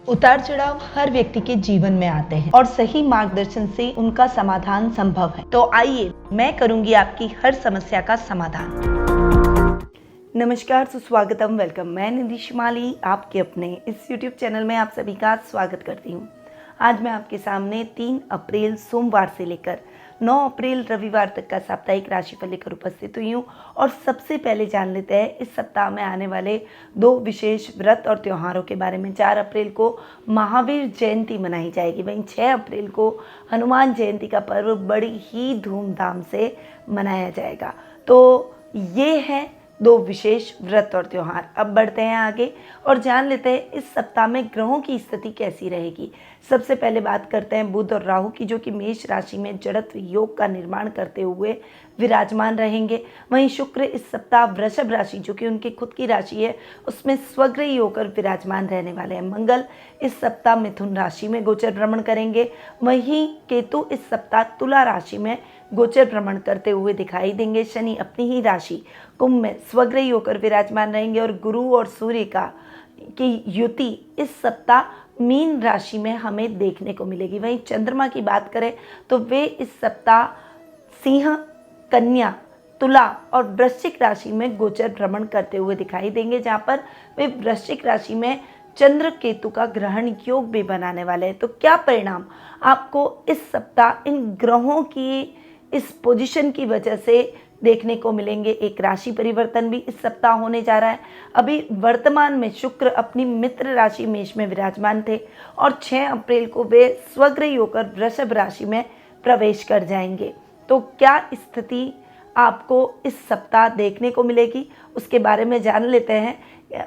उतार चढ़ाव हर व्यक्ति के जीवन में आते हैं और सही मार्गदर्शन से उनका समाधान संभव है। तो आइए मैं करूंगी आपकी हर समस्या का समाधान। नमस्कार, सुस्वागतम, वेलकम। मैं निधि शिमाली आपके अपने इस YouTube चैनल में आप सभी का स्वागत करती हूँ। आज मैं आपके सामने 3 अप्रैल सोमवार से लेकर 9 अप्रैल रविवार तक का साप्ताहिक राशिफल लेकर उपस्थित हुई हूँ। और सबसे पहले जान लेते हैं इस सप्ताह में आने वाले 2 विशेष व्रत और त्योहारों के बारे में। 4 अप्रैल को महावीर जयंती मनाई जाएगी, वहीं 6 अप्रैल को हनुमान जयंती का पर्व बड़ी ही धूमधाम से मनाया जाएगा। तो ये है 2 विशेष व्रत और त्यौहार। अब बढ़ते हैं आगे और जान लेते हैं इस सप्ताह में ग्रहों की स्थिति कैसी रहेगी। सबसे पहले बात करते हैं बुध और राहु की, जो कि मेष राशि में जड़त्व योग का निर्माण करते हुए विराजमान रहेंगे। वहीं शुक्र इस सप्ताह वृषभ राशि, जो कि उनकी खुद की राशि है, उसमें स्वग्रही होकर विराजमान रहने वाले हैं। मंगल इस सप्ताह मिथुन राशि में गोचर भ्रमण करेंगे। वहीं केतु इस सप्ताह तुला राशि में गोचर भ्रमण करते हुए दिखाई देंगे। शनि अपनी ही राशि कुंभ में स्वग्रही होकर विराजमान रहेंगे और गुरु और सूर्य की युति इस सप्ताह मीन राशि में हमें देखने को मिलेगी। वहीं चंद्रमा की बात करें तो वे इस सप्ताह सिंह, कन्या, तुला और वृश्चिक राशि में गोचर भ्रमण करते हुए दिखाई देंगे, जहां पर वे वृश्चिक राशि में चंद्र केतु का ग्रहण योग भी बनाने वाले हैं। तो क्या परिणाम आपको इस सप्ताह इन ग्रहों की इस पोजीशन की वजह से देखने को मिलेंगे। एक राशि परिवर्तन भी इस सप्ताह होने जा रहा है। अभी वर्तमान में शुक्र अपनी मित्र राशि मेष में विराजमान थे और 6 अप्रैल को वे स्वग्रही होकर वृषभ राशि में प्रवेश कर जाएंगे। तो क्या स्थिति आपको इस सप्ताह देखने को मिलेगी, उसके बारे में जान लेते हैं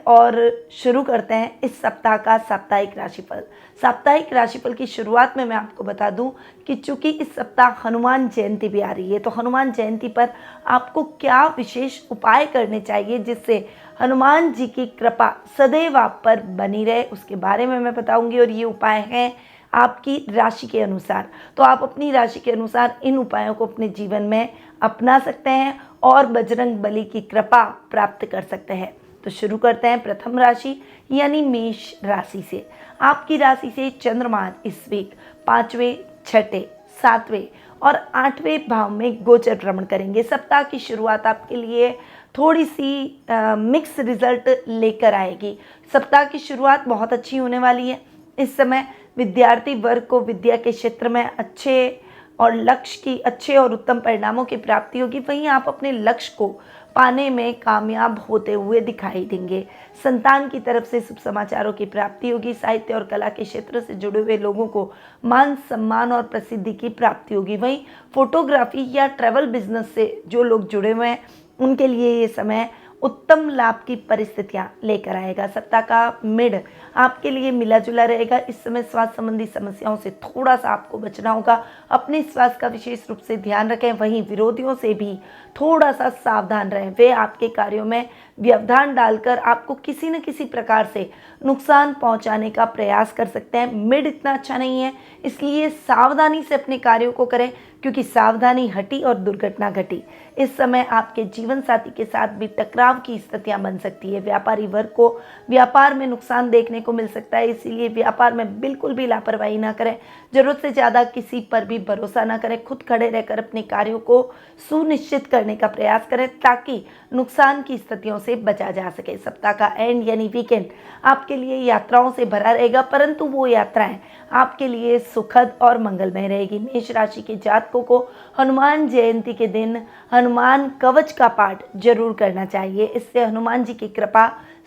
और शुरू करते हैं इस सप्ताह का साप्ताहिक राशिफल। साप्ताहिक राशिफल की शुरुआत में मैं आपको बता दूं कि चूंकि इस सप्ताह हनुमान जयंती भी आ रही है, तो हनुमान जयंती पर आपको क्या विशेष उपाय करने चाहिए जिससे हनुमान जी की कृपा सदैव आप पर बनी रहे, उसके बारे में मैं बताऊंगी। और ये उपाय हैं आपकी राशि के अनुसार, तो आप अपनी राशि के अनुसार इन उपायों को अपने जीवन में अपना सकते हैं और बजरंग बली की कृपा प्राप्त कर सकते हैं। तो शुरू करते हैं प्रथम राशि यानी मेष राशि से। आपकी राशि से चंद्रमा इस वीक 5वें, 6ठे, 7वें और 8वें भाव में गोचर भ्रमण करेंगे। सप्ताह की शुरुआत आपके लिए थोड़ी सी मिक्स रिजल्ट लेकर आएगी। सप्ताह की शुरुआत बहुत अच्छी होने वाली है। इस समय विद्यार्थी वर्ग को विद्या के क्षेत्र में अच्छे और उत्तम परिणामों की प्राप्ति होगी। वहीं आप अपने लक्ष्य को पाने में कामयाब होते हुए दिखाई देंगे। संतान की तरफ से शुभ समाचारों की प्राप्ति होगी। साहित्य और कला के क्षेत्र से जुड़े हुए लोगों को मान सम्मान और प्रसिद्धि की प्राप्ति होगी। वहीं फोटोग्राफी या ट्रैवल बिजनेस से जो लोग जुड़े हुए हैं उनके लिए ये समय उत्तम लाभ की परिस्थितियां लेकर आएगा। सप्ताह का मिड आपके लिए मिला जुला रहेगा। इस समय स्वास्थ्य संबंधी समस्याओं से थोड़ा सा आपको बचना होगा। अपने स्वास्थ्य का विशेष रूप से ध्यान रखें। वहीं विरोधियों से भी थोड़ा सा सावधान रहें। वे आपके कार्यों में व्यवधान डालकर आपको किसी न किसी प्रकार से नुकसान पहुंचाने का प्रयास कर सकते हैं। मिड इतना अच्छा नहीं है, इसलिए सावधानी से अपने कार्यों को करें, क्योंकि सावधानी हटी और दुर्घटना घटी। इस समय आपके जीवन साथी के साथ भी टकराव की स्थितियां बन सकती है। व्यापारी वर्ग को व्यापार में नुकसान देखने को मिल सकता है, इसीलिए व्यापार में बिल्कुल भी लापरवाही ना करें। जरूरत से ज़्यादा किसी पर भी भरोसा ना करें। खुद खड़े रहकर अपने कार्यों को सुनिश्चित करने का प्रयास करें ताकि नुकसान की स्थितियों से बचा जा सके। सप्ताह का एंड यानी वीकेंड आपके लिए यात्राओं से भरा रहेगा, परंतु वो यात्राएं आपके लिए सुखद और मंगलमय रहेगी। मेष राशि के जातकों को हनुमान जयंती के दिन हनुमान कवच का पाठ जरूर करना चाहिए। इससे हनुमान जी की कृपा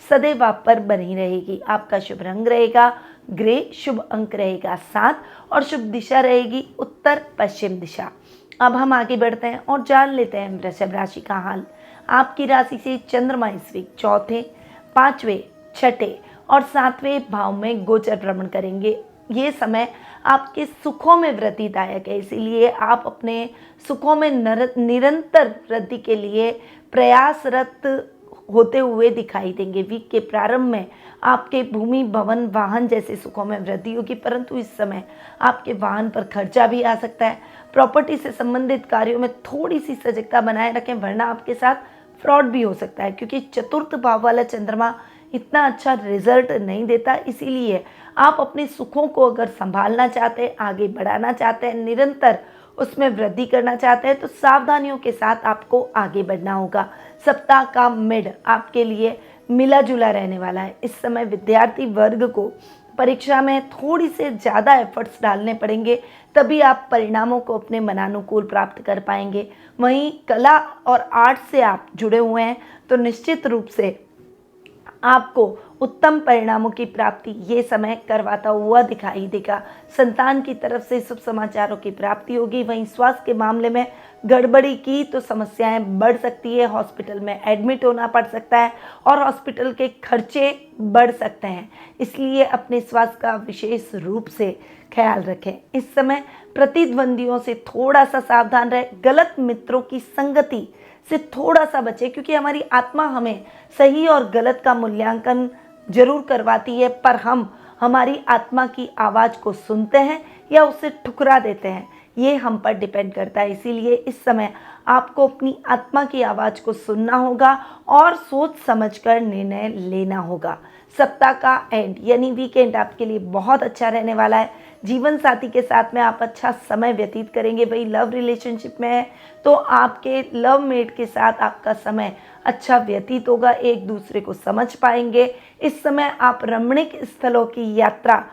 सदैव आप पर बनी रहेगी। आपका शुभ रंग रहेगा ग्रे, शुभ अंक रहेगा 7 और शुभ दिशा रहेगी उत्तर पश्चिम दिशा। अब हम आगे बढ़ते हैं और जान लेते हैं वृषभ राशि का हाल। आपकी राशि से चंद्रमा इस वीक 4थे, 5वें, 6ठे और 7वें भाव में गोचर भ्रमण करेंगे। ये समय आपके सुखों में वृद्धिदायक है, इसीलिए आप अपने सुखों में निरंतर वृद्धि के लिए प्रयासरत होते हुए दिखाई देंगे। वीक के प्रारंभ में आपके भूमि, भवन, वाहन जैसे सुखों में वृद्धि होगी, परंतु इस समय आपके वाहन पर खर्चा भी आ सकता है। प्रॉपर्टी से संबंधित कार्यों में थोड़ी सी सजगता बनाए रखें, वरना आपके साथ फ्रॉड भी हो सकता है, क्योंकि चतुर्थ भाव वाला चंद्रमा इतना अच्छा रिजल्ट नहीं देता। इसीलिए आप अपने सुखों को अगर संभालना चाहते हैं, आगे बढ़ाना चाहते हैं, निरंतर उसमें वृद्धि करना चाहते हैं, तो सावधानियों के साथ आपको आगे बढ़ना होगा। सप्ताह का मिड आपके लिए मिला जुला रहने वाला है। इस समय विद्यार्थी वर्ग को परीक्षा में थोड़ी से ज़्यादा एफर्ट्स डालने पड़ेंगे, तभी आप परिणामों को अपने मनानुकूल प्राप्त कर पाएंगे। वहीं कला और आर्ट से आप जुड़े हुए हैं तो निश्चित रूप से आपको उत्तम परिणामों की प्राप्ति ये समय करवाता हुआ दिखाई देगा। संतान की तरफ से शुभ समाचारों की प्राप्ति होगी। वहीं स्वास्थ्य के मामले में गड़बड़ी की तो समस्याएं बढ़ सकती है, हॉस्पिटल में एडमिट होना पड़ सकता है और हॉस्पिटल के खर्चे बढ़ सकते हैं। इसलिए अपने स्वास्थ्य का विशेष रूप से ख्याल रखें। इस समय प्रतिद्वंदियों से थोड़ा सा सावधान रहें, गलत मित्रों की संगति से थोड़ा सा बचें, क्योंकि हमारी आत्मा हमें सही और गलत का मूल्यांकन जरूर करवाती है, पर हम हमारी आत्मा की आवाज़ को सुनते हैं या उसे ठुकरा देते हैं, ये हम पर डिपेंड करता है। इसीलिए इस समय आपको अपनी आत्मा की आवाज़ को सुनना होगा और सोच समझकर निर्णय लेना होगा। सप्ताह का एंड यानी वीकेंड आपके लिए बहुत अच्छा रहने वाला है। जीवन साथी के साथ में आप अच्छा समय व्यतीत करेंगे। वही लव रिलेशनशिप में है तो आपके लव मेट के साथ आपका समय अच्छा व्यतीत होगा, एक दूसरे को समझ पाएंगे। इस समय आप रमणीक स्थलों की यात्रा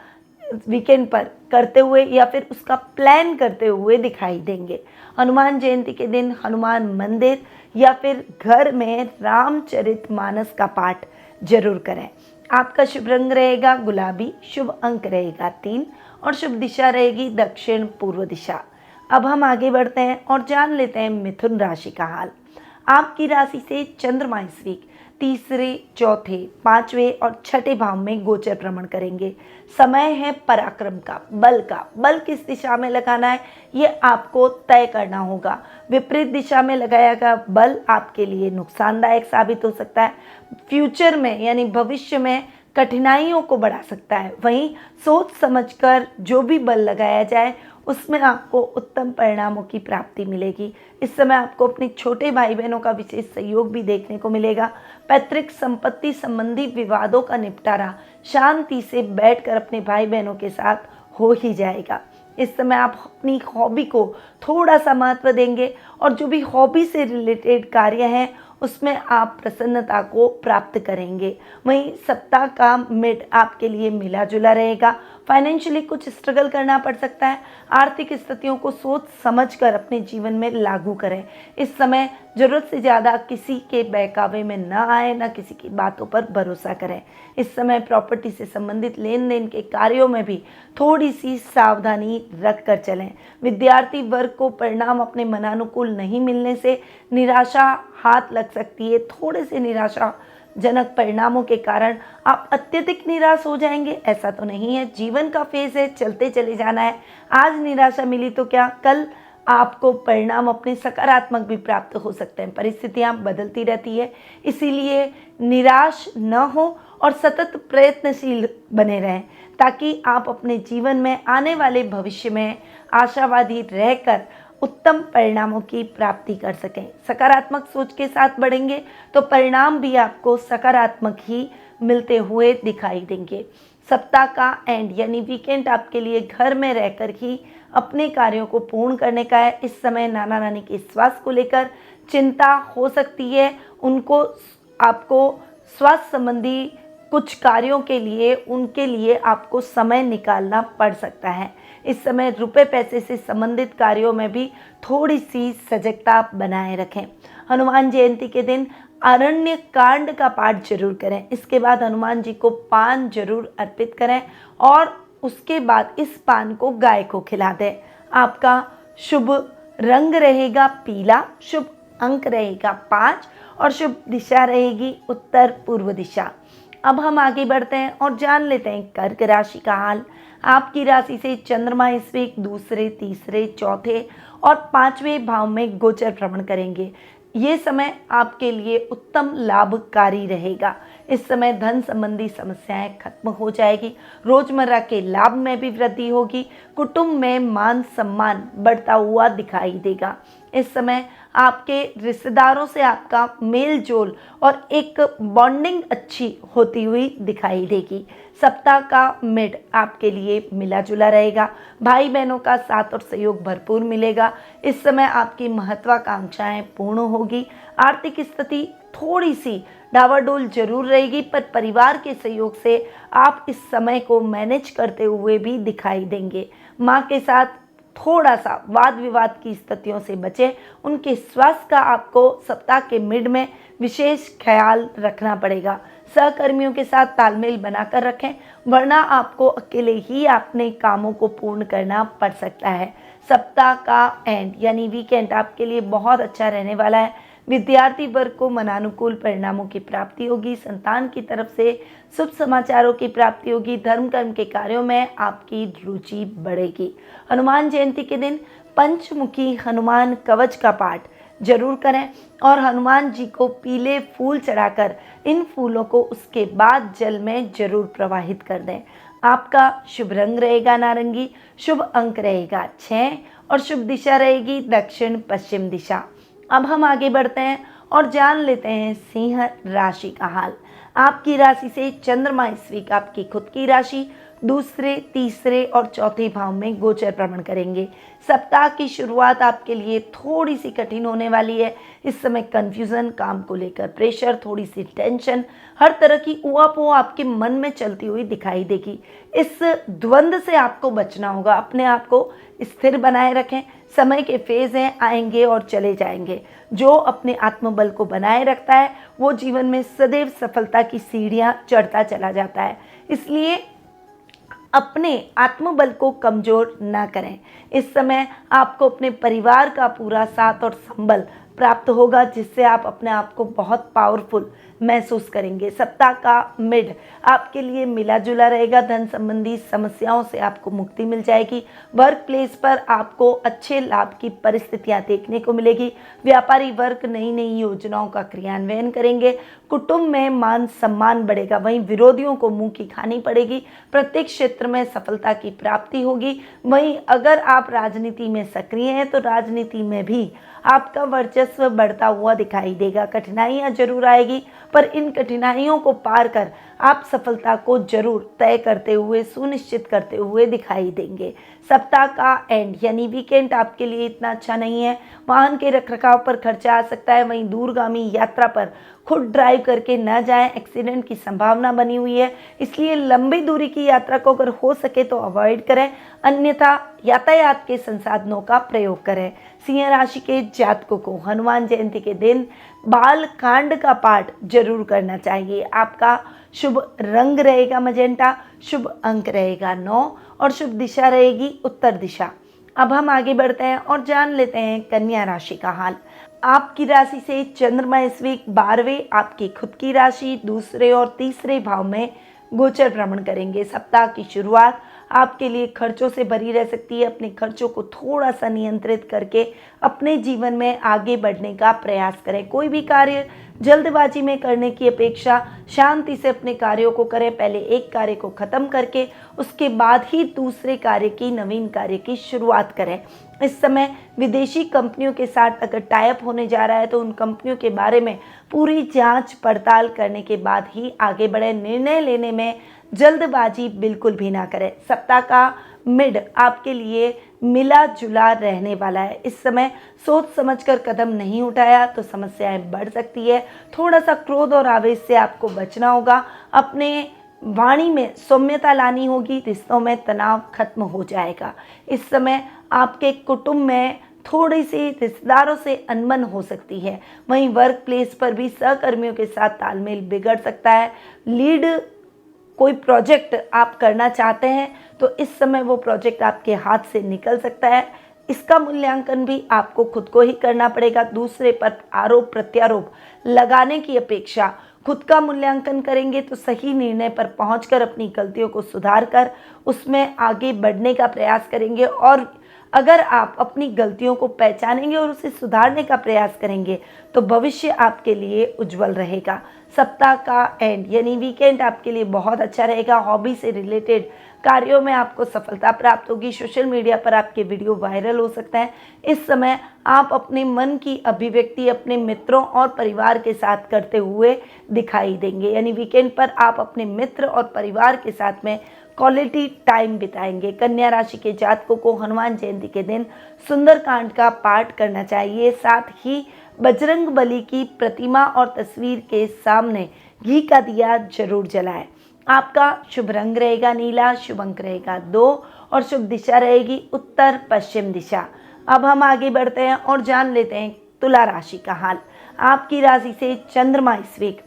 वीकेंड पर करते हुए या फिर उसका प्लान करते हुए दिखाई देंगे। हनुमान जयंती के दिन हनुमान मंदिर या फिर घर में रामचरितमानस का पाठ जरूर करें। आपका शुभ रंग रहेगा गुलाबी, शुभ अंक रहेगा 3 और शुभ दिशा रहेगी दक्षिण पूर्व दिशा। अब हम आगे बढ़ते हैं और जान लेते हैं मिथुन राशि का हाल। आपकी राशि से चंद्रमा इस वीक तीसरे, चौथे, पांचवें और छठे भाव में गोचर भ्रमण करेंगे। समय है पराक्रम का, बल का। बल किस दिशा में लगाना है ये आपको तय करना होगा। विपरीत दिशा में लगाया गया बल आपके लिए नुकसानदायक साबित हो सकता है, फ्यूचर में यानी भविष्य में कठिनाइयों को बढ़ा सकता है। वहीं सोच समझकर जो भी बल लगाया जाए उसमें आपको उत्तम परिणामों की प्राप्ति मिलेगी। इस समय आपको अपने छोटे भाई बहनों का विशेष सहयोग भी देखने को मिलेगा। पैतृक संपत्ति संबंधी विवादों का निपटारा शांति से बैठकर अपने भाई बहनों के साथ हो ही जाएगा। इस समय आप अपनी हॉबी को थोड़ा सा महत्व देंगे और जो भी हॉबी से रिलेटेड कार्य हैं उसमें आप प्रसन्नता को प्राप्त करेंगे। वहीं सप्ताह का मिड आपके लिए मिला जुला रहेगा। फाइनेंशियली कुछ स्ट्रगल करना पड़ सकता है। आर्थिक स्थितियों को सोच समझकर अपने जीवन में लागू करें। इस समय ज़रूरत से ज़्यादा किसी के बहकावे में न आए, न किसी की बातों पर भरोसा करें। इस समय प्रॉपर्टी से संबंधित लेन देन के कार्यों में भी थोड़ी सी सावधानी रख कर चलें। विद्यार्थी वर्ग को परिणाम अपने मनानुकूल नहीं मिलने से निराशा हाथ लग सकती है। थोड़े से निराशाजनक परिणामों के कारण आप अत्यधिक निराश हो जाएंगे, ऐसा तो नहीं है। जीवन का फेज है, चलते चले जाना है। आज निराशा मिली तो क्या, कल आपको परिणाम अपने सकारात्मक भी प्राप्त हो सकते हैं। परिस्थितियां बदलती रहती है, इसीलिए निराश न हो और सतत प्रयत्नशील बने रहें ताकि आप अपने जीवन में आने वाले भविष्य में आशावादी रहकर उत्तम परिणामों की प्राप्ति कर सकें। सकारात्मक सोच के साथ बढ़ेंगे तो परिणाम भी आपको सकारात्मक ही मिलते हुए दिखाई देंगे। सप्ताह का एंड यानी वीकेंड आपके लिए घर में रहकर ही अपने कार्यों को पूर्ण करने का है। इस समय नाना नानी के स्वास्थ्य को लेकर चिंता हो सकती है। आपको स्वास्थ्य संबंधी कुछ कार्यों के लिए उनके लिए आपको समय निकालना पड़ सकता है। इस समय रुपए पैसे से संबंधित कार्यों में भी थोड़ी सी सजगता बनाए रखें। हनुमान जयंती के दिन अरण्य कांड का पाठ जरूर करें। इसके बाद हनुमान जी को पान जरूर अर्पित करें और उसके बाद इस पान को गाय को खिला दें। आपका शुभ रंग रहेगा पीला, शुभ अंक रहेगा 5 और शुभ दिशा रहेगी उत्तर पूर्व दिशा। अब हम आगे बढ़ते हैं और जान लेते हैं कर्क राशि का हाल। आपकी राशि से चंद्रमा इस वीक दूसरे, तीसरे, चौथे और पांचवें भाव में गोचर भ्रमण करेंगे। ये समय आपके लिए उत्तम लाभकारी रहेगा। इस समय धन संबंधी समस्याएं खत्म हो जाएगी। रोजमर्रा के लाभ में भी वृद्धि होगी। कुटुंब में मान सम्मान बढ़ता हुआ दिखाई देगा। इस समय आपके रिश्तेदारों से आपका मेल जोल और एक बॉन्डिंग अच्छी होती हुई दिखाई देगी। सप्ताह का मिड आपके लिए मिला जुला रहेगा। भाई बहनों का साथ और सहयोग भरपूर मिलेगा। इस समय आपकी महत्वाकांक्षाएं पूर्ण होगी। आर्थिक स्थिति थोड़ी सी डावाडोल जरूर रहेगी, पर परिवार के सहयोग से आप इस समय को मैनेज करते हुए भी दिखाई देंगे। माँ के साथ थोड़ा सा वाद विवाद की स्थितियों से बचें। उनके स्वास्थ्य का आपको सप्ताह के मिड में विशेष ख्याल रखना पड़ेगा। सहकर्मियों के साथ तालमेल बनाकर रखें, वरना आपको अकेले ही अपने कामों को पूर्ण करना पड़ सकता है। सप्ताह का एंड यानी वीकेंड आपके लिए बहुत अच्छा रहने वाला है। विद्यार्थी वर्ग को मनानुकूल परिणामों की प्राप्ति होगी। संतान की तरफ से शुभ समाचारों की प्राप्ति होगी। धर्म कर्म के कार्यों में आपकी रुचि बढ़ेगी। हनुमान जयंती के दिन पंचमुखी हनुमान कवच का पाठ जरूर करें और हनुमान जी को पीले फूल चढ़ाकर इन फूलों को उसके बाद जल में जरूर प्रवाहित कर दें। आपका शुभ रंग रहेगा नारंगी, शुभ अंक रहेगा 6 और शुभ दिशा रहेगी दक्षिण पश्चिम दिशा। अब हम आगे बढ़ते हैं और जान लेते हैं सिंह राशि का हाल। आपकी राशि से चंद्रमा इस वीक आपकी खुद की राशि दूसरे, तीसरे और चौथे भाव में गोचर भ्रमण करेंगे। सप्ताह की शुरुआत आपके लिए थोड़ी सी कठिन होने वाली है। इस समय कंफ्यूजन, काम को लेकर प्रेशर, थोड़ी सी टेंशन, हर तरह की ऊहापोह आपके मन में चलती हुई दिखाई देगी। इस द्वंद्व से आपको बचना होगा। अपने आप को स्थिर बनाए रखें। समय के फेज हैं, आएंगे और चले जाएंगे। जो अपने आत्मबल को बनाए रखता है वो जीवन में सदैव सफलता की सीढ़ियां चढ़ता चला जाता है। इसलिए अपने आत्मबल को कमजोर ना करें। इस समय आपको अपने परिवार का पूरा साथ और संबल प्राप्त होगा, जिससे आप अपने आप को बहुत पावरफुल महसूस करेंगे। सप्ताह का मिड आपके लिए मिला जुला रहेगा। धन संबंधी समस्याओं से आपको मुक्ति मिल जाएगी। वर्क प्लेस पर आपको अच्छे लाभ की परिस्थितियां देखने को मिलेगी। व्यापारी वर्ग नई नई योजनाओं का क्रियान्वयन करेंगे। कुटुंब में मान सम्मान बढ़ेगा, वहीं विरोधियों को मुंह की खानी पड़ेगी। प्रत्येक क्षेत्र में सफलता की प्राप्ति होगी। वहीं अगर आप राजनीति में सक्रिय हैं तो राजनीति में भी आपका वर्चस्व बढ़ता हुआ दिखाई देगा। कठिनाइयां जरूर आएगी, पर इन कठिनाइयों को पार कर आप सफलता को जरूर तय करते हुए, सुनिश्चित करते हुए दिखाई देंगे। सप्ताह का एंड यानी वीकेंड आपके लिए इतना अच्छा नहीं है। वाहन के रखरखाव पर खर्चा आ सकता है। वहीं दूरगामी यात्रा पर खुद ड्राइव करके न जाएं, एक्सीडेंट की संभावना बनी हुई है। इसलिए लंबी दूरी की यात्रा को अगर हो सके तो अवॉइड करें, अन्यथा यातायात के संसाधनों का प्रयोग करें। सिंह राशि के जातकों को हनुमान जयंती के दिन बाल कांड का पाठ जरूर करना चाहिए। आपका शुभ रंग रहेगा मजेंटा, शुभ अंक रहेगा 9 और शुभ दिशा रहेगी उत्तर दिशा। अब हम आगे बढ़ते हैं और जान लेते हैं कन्या राशि का हाल। आपकी राशि से चंद्रमा इस वीक 12वें आपकी खुद की राशि दूसरे और तीसरे भाव में गोचर भ्रमण करेंगे। सप्ताह की शुरुआत आपके लिए खर्चों से भरी रह सकती है। अपने खर्चों को थोड़ा सा नियंत्रित करके अपने जीवन में आगे बढ़ने का प्रयास करें। कोई भी कार्य जल्दबाजी में करने की अपेक्षा शांति से अपने कार्यों को करें। पहले एक कार्य को खत्म करके उसके बाद ही दूसरे कार्य की, नवीन कार्य की शुरुआत करें। इस समय विदेशी कंपनियों के साथ अगर टाई अप होने जा रहा है तो उन कंपनियों के बारे में पूरी जांच पड़ताल करने के बाद ही आगे बढ़े। निर्णय लेने में जल्दबाजी बिल्कुल भी ना करें। सप्ताह का मिड आपके लिए मिला जुला रहने वाला है। इस समय सोच समझकर कदम नहीं उठाया तो समस्याएं बढ़ सकती है। थोड़ा सा क्रोध और आवेश से आपको बचना होगा। अपने वाणी में सौम्यता लानी होगी। रिश्तों में तनाव खत्म हो जाएगा। इस समय आपके कुटुंब में थोड़ी सी रिश्तेदारों से अनबन हो सकती है। वहीं वर्क प्लेस पर भी सहकर्मियों के साथ तालमेल बिगड़ सकता है। लीड कोई प्रोजेक्ट आप करना चाहते हैं तो इस समय वो प्रोजेक्ट आपके हाथ से निकल सकता है। इसका मूल्यांकन भी आपको खुद को ही करना पड़ेगा। दूसरे पर आरोप प्रत्यारोप लगाने की अपेक्षा खुद का मूल्यांकन करेंगे तो सही निर्णय पर पहुंचकर अपनी गलतियों को सुधार कर उसमें आगे बढ़ने का प्रयास करेंगे और अगर आप अपनी गलतियों को पहचानेंगे और उसे सुधारने का प्रयास करेंगे तो भविष्य आपके लिए उज्जवल रहेगा। सप्ताह का एंड यानी वीकेंड आपके लिए बहुत अच्छा रहेगा। हॉबी से रिलेटेड कार्यों में आपको सफलता प्राप्त होगी। सोशल मीडिया पर आपके वीडियो वायरल हो सकते हैं। इस समय आप अपने मन की अभिव्यक्ति अपने मित्रों और परिवार के साथ करते हुए दिखाई देंगे। यानी वीकेंड पर आप अपने मित्र और परिवार के साथ में क्वालिटी टाइम बिताएंगे। कन्या राशि के जातकों को हनुमान जयंती के दिन सुंदरकांड का पाठ करना चाहिए। साथ ही बजरंग बली की प्रतिमा और तस्वीर के सामने घी का दिया जरूर जलाएं। आपका शुभ रंग रहेगा नीला, शुभ अंक रहेगा 2 और शुभ दिशा रहेगी उत्तर पश्चिम दिशा। अब हम आगे बढ़ते हैं और जान लेते हैं तुला राशि का हाल। आपकी राशि से चंद्रमा इस वीक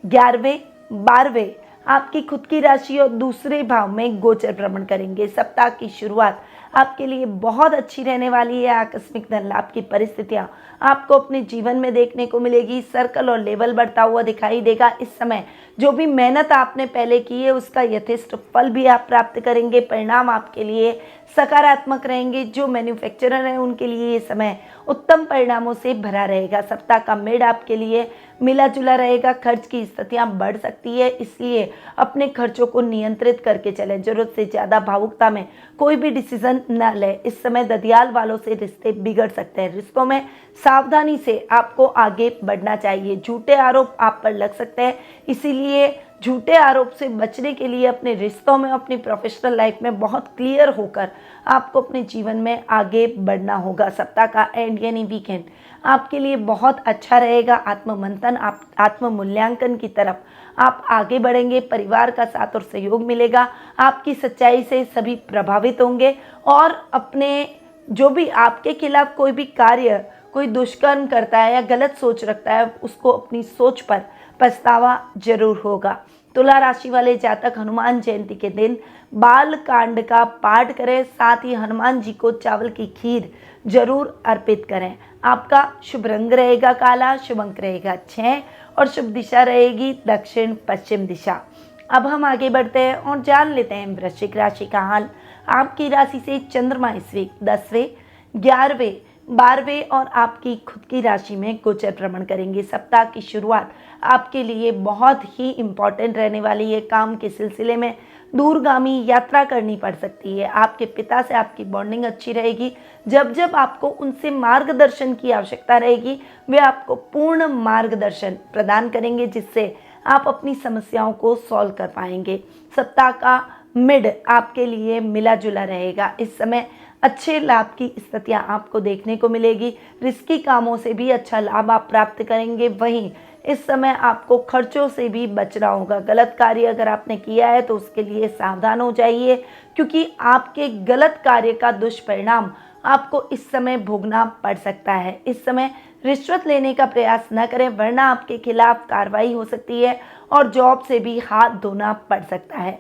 11वें 12वें आपकी खुद की राशि और दूसरे भाव में गोचर भ्रमण करेंगे। सप्ताह की शुरुआत आपके लिए बहुत अच्छी रहने वाली है। आकस्मिक धन लाभ की परिस्थितियां आपको अपने जीवन में देखने को मिलेगी। सर्कल और लेवल बढ़ता हुआ दिखाई देगा। इस समय जो भी मेहनत आपने पहले की है उसका यथेष्ट फल भी आप प्राप्त करेंगे। परिणाम आपके लिए सकारात्मक रहेंगे। जो मैन्युफैक्चरर हैं उनके लिए ये समय उत्तम परिणामों से भरा रहेगा। सप्ताह का मिड आपके लिए मिला जुला रहेगा। खर्च की स्थितियां बढ़ सकती है, इसलिए अपने खर्चों को नियंत्रित करके चलें। जरूरत से ज़्यादा भावुकता में कोई भी डिसीजन न लें। इस समय ददियाल वालों से रिश्ते बिगड़ सकते हैं। रिश्तों में सावधानी से आपको आगे बढ़ना चाहिए। झूठे आरोप आप पर लग सकते हैं, इसीलिए झूठे आरोप से बचने के लिए अपने रिश्तों में अपनी प्रोफेशनल लाइफ में बहुत क्लियर होकर आपको अपने जीवन में आगे बढ़ना होगा। सप्ताह का एंड यानी वीकेंड आपके लिए बहुत अच्छा रहेगा। आत्ममंथन आत्म मूल्यांकन की तरफ आप आगे बढ़ेंगे। परिवार का साथ और सहयोग मिलेगा। आपकी सच्चाई से सभी प्रभावित होंगे और अपने जो भी आपके खिलाफ कोई भी कार्य कोई दुष्कर्म करता है या गलत सोच रखता है उसको अपनी सोच पर पछतावा जरूर होगा। तुला राशि वाले जातक हनुमान जयंती के दिन बाल कांड का पाठ करें। साथ ही हनुमान जी को चावल की खीर जरूर अर्पित करें। आपका शुभ रंग रहेगा काला, शुभ अंक रहेगा 6 और शुभ दिशा रहेगी दक्षिण पश्चिम दिशा। अब हम आगे बढ़ते हैं और जान लेते हैं वृश्चिक राशि का हाल। आपकी राशि से चंद्रमा इस वीक 10वें 11वें 12वें और आपकी खुद की राशि में गोचर भ्रमण करेंगे। सप्ताह की शुरुआत आपके लिए बहुत ही इम्पॉर्टेंट रहने वाली है। काम के सिलसिले में दूरगामी यात्रा करनी पड़ सकती है। आपके पिता से आपकी बॉन्डिंग अच्छी रहेगी। जब जब आपको उनसे मार्गदर्शन की आवश्यकता रहेगी वे आपको पूर्ण मार्गदर्शन प्रदान करेंगे, जिससे आप अपनी समस्याओं को सॉल्व कर पाएंगे। सप्ताह का मिड आपके लिए मिला जुला रहेगा। इस समय अच्छे लाभ की स्थितियां आपको देखने को मिलेगी। रिस्की कामों से भी अच्छा लाभ आप प्राप्त करेंगे। वहीं इस समय आपको खर्चों से भी बचना होगा। गलत कार्य अगर आपने किया है तो उसके लिए सावधान हो जाइए, क्योंकि आपके गलत कार्य का दुष्परिणाम आपको इस समय भोगना पड़ सकता है। इस समय रिश्वत लेने का प्रयास न करें, वरना आपके खिलाफ कार्रवाई हो सकती है और जॉब से भी हाथ धोना पड़ सकता है।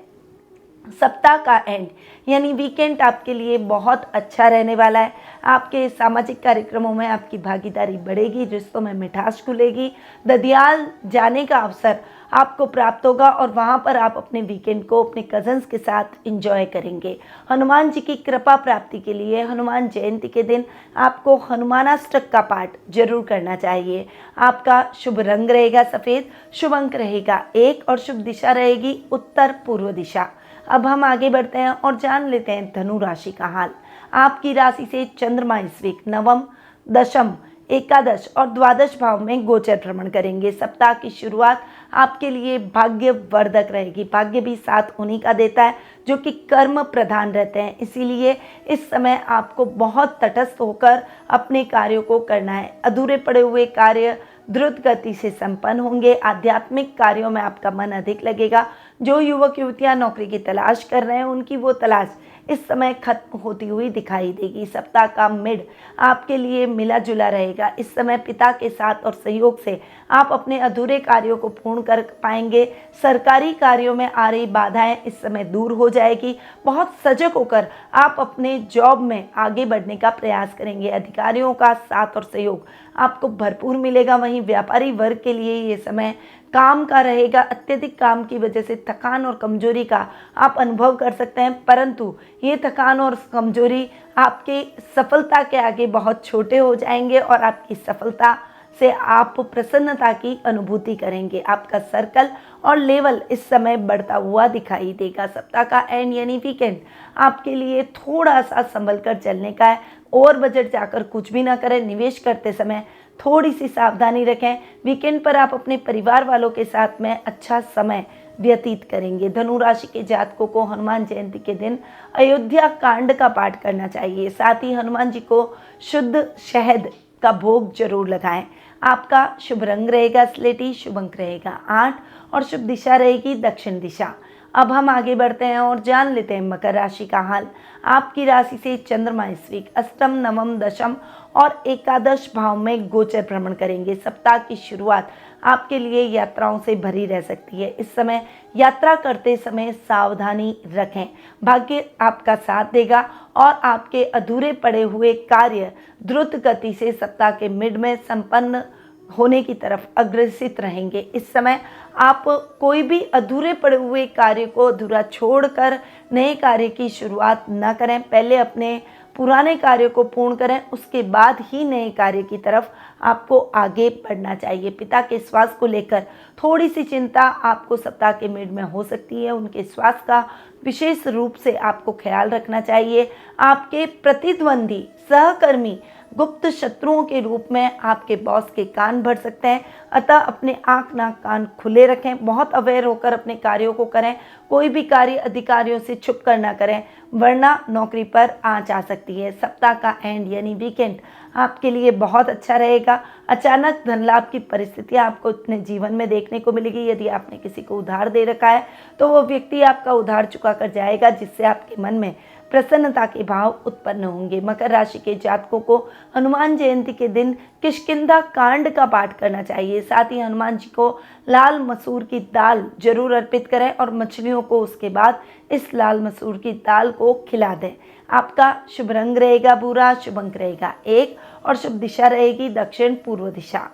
सप्ताह का एंड यानी वीकेंड आपके लिए बहुत अच्छा रहने वाला है। आपके सामाजिक कार्यक्रमों में आपकी भागीदारी बढ़ेगी, रिश्तों में मिठास खुलेगी। ददियाल जाने का अवसर आपको प्राप्त होगा और वहां पर आप अपने वीकेंड को अपने कजन्स के साथ एंजॉय करेंगे। हनुमान जी की कृपा प्राप्ति के लिए हनुमान जयंती के दिन आपको हनुमानाष्टक का पाठ जरूर करना चाहिए। आपका शुभ रंग रहेगा सफ़ेद, शुभ अंक रहेगा 1 और शुभ दिशा रहेगी उत्तर पूर्व दिशा। अब हम आगे बढ़ते हैं और जान लेते हैं धनु राशि का हाल। आपकी राशि से चंद्रमा इस वीक 9, 10, एकादश और द्वादश भाव में गोचर भ्रमण करेंगे। सप्ताह की शुरुआत आपके लिए भाग्य वर्धक रहेगी। भाग्य भी साथ उन्हीं का देता है जो कि कर्म प्रधान रहते हैं, इसीलिए इस समय आपको बहुत तटस्थ होकर अपने कार्यों को करना है। अधूरे पड़े हुए कार्य द्रुत गति से संपन्न होंगे। आध्यात्मिक कार्यों में आपका मन अधिक लगेगा। जो युवक युवतियां नौकरी की तलाश कर रहे हैं उनकी वो तलाश इस समय खत्म होती हुई दिखाई देगी। सप्ताह का मिड आपके लिए मिला जुला रहेगा। इस समय पिता के साथ और सहयोग से आप अपने अधूरे कार्यों को पूर्ण कर पाएंगे। सरकारी कार्यों में आ रही बाधाएं इस समय दूर हो जाएगी। बहुत सजग होकर आप अपने जॉब में आगे बढ़ने का प्रयास करेंगे। अधिकारियों का साथ और सहयोग आपको भरपूर मिलेगा। वहीं व्यापारी वर्ग के लिए ये समय काम का रहेगा। अत्यधिक काम की वजह से थकान और कमजोरी का आप अनुभव कर सकते हैं, परंतु ये थकान और कमजोरी आपके सफलता के आगे बहुत छोटे हो जाएंगे और आपकी सफलता से आप प्रसन्नता की अनुभूति करेंगे। आपका सर्कल और लेवल इस समय बढ़ता हुआ दिखाई देगा। सप्ताह का एंड यानी वीकेंड आपके लिए थोड़ा सा संभल कर चलने का है। ओवर बजट जाकर कुछ भी ना करें। निवेश करते समय थोड़ी सी सावधानी रखें। वीकेंड पर आप अपने परिवार वालों के साथ में अच्छा समय व्यतीत करेंगे। धनु राशि के जातकों को हनुमान जयंती के दिन अयोध्या कांड का पाठ करना चाहिए। साथ ही हनुमान जी को शुद्ध शहद का भोग जरूर लगाएं। आपका शुभ रंग रहेगा स्लेटी, शुभ अंक रहेगा 8 और शुभ दिशा रहेगी दक्षिण दिशा। अब हम आगे बढ़ते हैं और जान लेते हैं मकर राशि का हाल। आपकी राशि से चंद्रमा इस वीक अष्टम, नवम, दशम और एकादश भाव में गोचर भ्रमण करेंगे। सप्ताह की शुरुआत आपके लिए यात्राओं से भरी रह सकती है। इस समय यात्रा करते समय सावधानी रखें। भाग्य आपका साथ देगा और आपके अधूरे पड़े हुए कार्य द्रुत गति से सप्ताह के मिड में संपन्न होने की तरफ अग्रसित रहेंगे। इस समय आप कोई भी अधूरे पड़े हुए कार्य को अधूरा छोड़कर नए कार्य की शुरुआत न करें। पहले अपने पुराने कार्य को पूर्ण करें, उसके बाद ही नए कार्य की तरफ आपको आगे बढ़ना चाहिए। पिता के स्वास्थ्य को लेकर थोड़ी सी चिंता आपको सप्ताह के मिड में हो सकती है। उनके स्वास्थ्य का विशेष रूप से आपको ख्याल रखना चाहिए। आपके प्रतिद्वंदी, सहकर्मी, गुप्त शत्रुओं के रूप में आपके बॉस के कान भर सकते हैं। अतः अपने आंख नाक कान खुले रखें। बहुत अवेयर होकर अपने कार्यों को करें। कोई भी कार्य अधिकारियों से छुप कर ना करें, वरना नौकरी पर आंच आ सकती है। सप्ताह का एंड यानी वीकेंड आपके लिए बहुत अच्छा रहेगा। अचानक धन लाभ की परिस्थितियां आपको अपने जीवन में देखने को मिलेगी। यदि आपने किसी को उधार दे रखा है तो वो व्यक्ति आपका उधार चुका कर जाएगा, जिससे आपके मन में प्रसन्नता के भाव उत्पन्न होंगे। मकर राशि के जातकों को हनुमान जयंती के दिन किष्किंधा कांड का पाठ करना चाहिए। साथ ही हनुमान जी को लाल मसूर की दाल जरूर अर्पित करें और मछलियों को उसके बाद इस लाल मसूर की दाल को खिला दें। आपका शुभ रंग रहेगा भूरा, शुभ अंक रहेगा 1 और शुभ दिशा रहेगी दक्षिण पूर्व दिशा।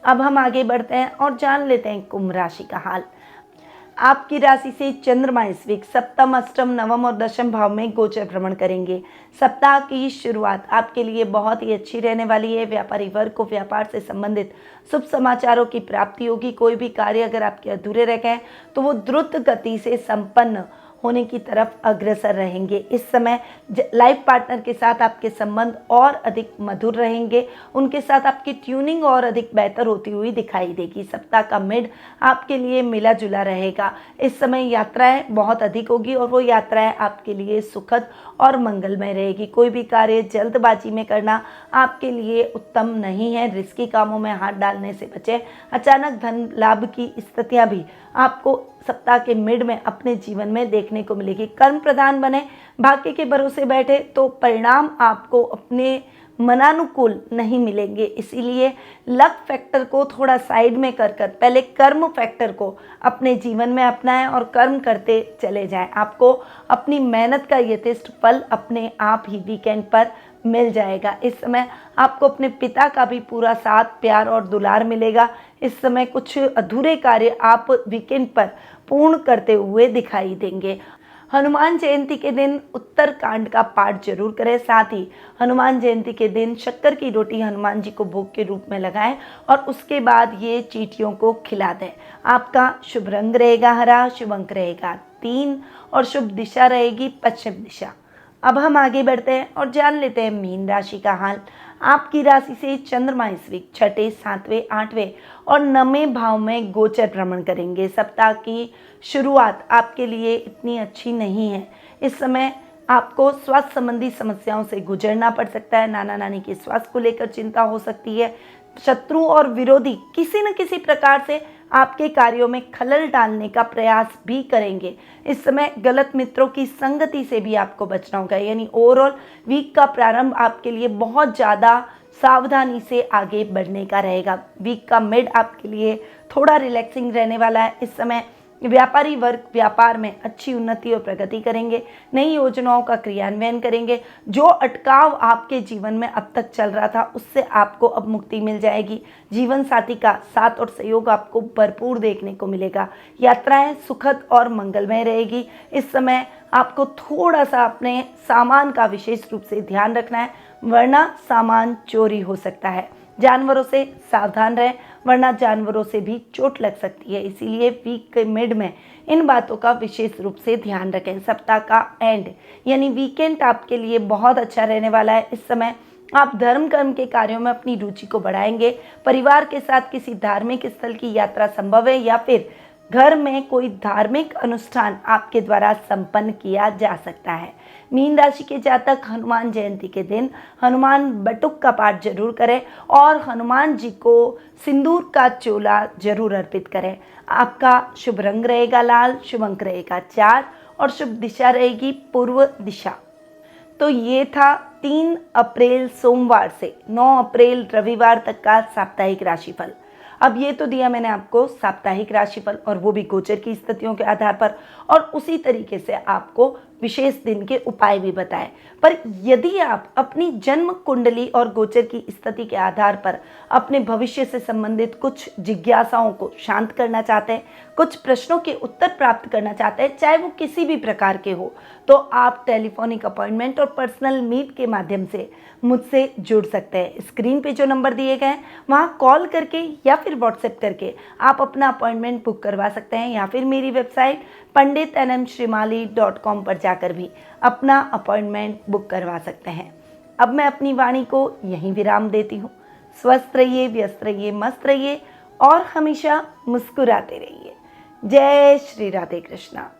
अब हम आगे बढ़ते हैं और जान लेते हैं कुंभ राशि का हाल। आपकी राशि से चंद्रमा इस वीक सप्तम, अष्टम, नवम और दशम भाव में गोचर भ्रमण करेंगे। सप्ताह की शुरुआत आपके लिए बहुत ही अच्छी रहने वाली है। व्यापारी वर्ग को व्यापार से संबंधित शुभ समाचारों की प्राप्ति होगी। कोई भी कार्य अगर आपके अधूरे रह गए तो वो द्रुत गति से संपन्न होने की तरफ अग्रसर रहेंगे। इस समय लाइफ पार्टनर के साथ आपके संबंध और अधिक मधुर रहेंगे। उनके साथ आपकी ट्यूनिंग और अधिक बेहतर होती हुई दिखाई देगी। सप्ताह का मिड आपके लिए मिला जुला रहेगा। इस समय यात्राएं बहुत अधिक होगी और वो यात्राएं आपके लिए सुखद और मंगलमय रहेगी। कोई भी कार्य जल्दबाजी में करना आपके लिए उत्तम नहीं है। रिस्की कामों में हाथ डालने से बचें। अचानक धन लाभ की स्थितियां भी आपको सप्ताह के मिड में अपने जीवन में देखने को मिलेगी। कर्म प्रधान बने, भाग्य के भरोसे बैठे तो परिणाम आपको अपने मनानुकूल नहीं मिलेंगे। इसीलिए लक फैक्टर को थोड़ा साइड में कर पहले कर्म फैक्टर को अपने जीवन में अपनाएं और कर्म करते चले जाएं। आपको अपनी मेहनत का यथेष्ट फल अपने आप ही वीकेंड पर मिल जाएगा। इस समय आपको अपने पिता का भी पूरा साथ, प्यार और दुलार मिलेगा। इस समय कुछ अधूरे कार्य आप वीकेंड पर पूर्ण करते हुए दिखाई देंगे। हनुमान जयंती के दिन उत्तर कांड का पाठ जरूर करें। साथ ही हनुमान जयंती के दिन शक्कर की रोटी हनुमान जी को भोग के रूप में लगाएं और उसके बाद ये चींटियों को खिला दें। आपका शुभ रंग रहेगा हरा, शुभ अंक रहेगा 3 और शुभ दिशा रहेगी पश्चिम दिशा। अब हम आगे बढ़ते हैं और जान लेते हैं मीन राशि का हाल। आपकी राशि से चंद्रमा इस वीक छठे, 7वें, 8वें और 9वें भाव में गोचर भ्रमण करेंगे। सप्ताह की शुरुआत आपके लिए इतनी अच्छी नहीं है। इस समय आपको स्वास्थ्य संबंधी समस्याओं से गुजरना पड़ सकता है। नाना नानी के स्वास्थ्य को लेकर चिंता हो सकती है। शत्रु और विरोधी किसी न किसी प्रकार से आपके कार्यों में खलल डालने का प्रयास भी करेंगे। इस समय गलत मित्रों की संगति से भी आपको बचना होगा। यानी ओवरऑल वीक का प्रारंभ आपके लिए बहुत ज़्यादा सावधानी से आगे बढ़ने का रहेगा। वीक का मिड आपके लिए थोड़ा रिलैक्सिंग रहने वाला है। इस समय व्यापारी वर्ग व्यापार में अच्छी उन्नति और प्रगति करेंगे, नई योजनाओं का क्रियान्वयन करेंगे। जो अटकाव आपके जीवन में अब तक चल रहा था उससे आपको अब मुक्ति मिल जाएगी। जीवन साथी का साथ और सहयोग आपको भरपूर देखने को मिलेगा। यात्राएं सुखद और मंगलमय रहेगी। इस समय आपको थोड़ा सा अपने सामान का विशेष रूप से ध्यान रखना है, वरना सामान चोरी हो सकता है। जानवरों से सावधान रहें, वरना जानवरों से भी चोट लग सकती है। इसीलिए वीक के मिड में इन बातों का विशेष रूप से ध्यान रखें। सप्ताह का एंड यानी वीकेंड आपके लिए बहुत अच्छा रहने वाला है। इस समय आप धर्म कर्म के कार्यों में अपनी रुचि को बढ़ाएंगे। परिवार के साथ किसी धार्मिक स्थल की यात्रा संभव है या फिर घर में कोई धार्मिक अनुष्ठान आपके द्वारा संपन्न किया जा सकता है। मीन राशि के जातक हनुमान जयंती के दिन हनुमान बटुक का पाठ जरूर करें और हनुमान जी को सिंदूर का चोला जरूर अर्पित करें। आपका शुभ रंग रहेगा लाल, शुभ अंक रहेगा 4 और शुभ दिशा रहेगी पूर्व दिशा। तो ये था 3 अप्रैल सोमवार से 9 अप्रैल रविवार तक का साप्ताहिक राशिफल। अब ये तो दिया मैंने आपको साप्ताहिक राशिफल और वो भी गोचर की स्थितियों के आधार पर, और उसी तरीके से आपको विशेष दिन के उपाय भी बताए। पर यदि आप अपनी जन्म कुंडली और गोचर की स्थिति के आधार पर अपने भविष्य से संबंधित कुछ जिज्ञासाओं को शांत करना चाहते हैं, कुछ प्रश्नों के उत्तर प्राप्त करना चाहते हैं, चाहे वो किसी भी प्रकार के हो, तो आप टेलीफोनिक अपॉइंटमेंट और पर्सनल मीट के माध्यम से मुझसे जुड़ सकते हैं। स्क्रीन पे जो नंबर दिए गए हैं वहाँ कॉल करके या फिर व्हाट्सएप करके आप अपना अपॉइंटमेंट बुक करवा सकते हैं, या फिर मेरी वेबसाइट panditnmshrimali.com पर जाकर भी अपना अपॉइंटमेंट बुक करवा सकते हैं। अब मैं अपनी वाणी को यहीं विराम देती हूँ। स्वस्थ रहिए, व्यस्त रहिए, मस्त रहिए और हमेशा मुस्कुराते रहिए। जय श्री राधे कृष्णा।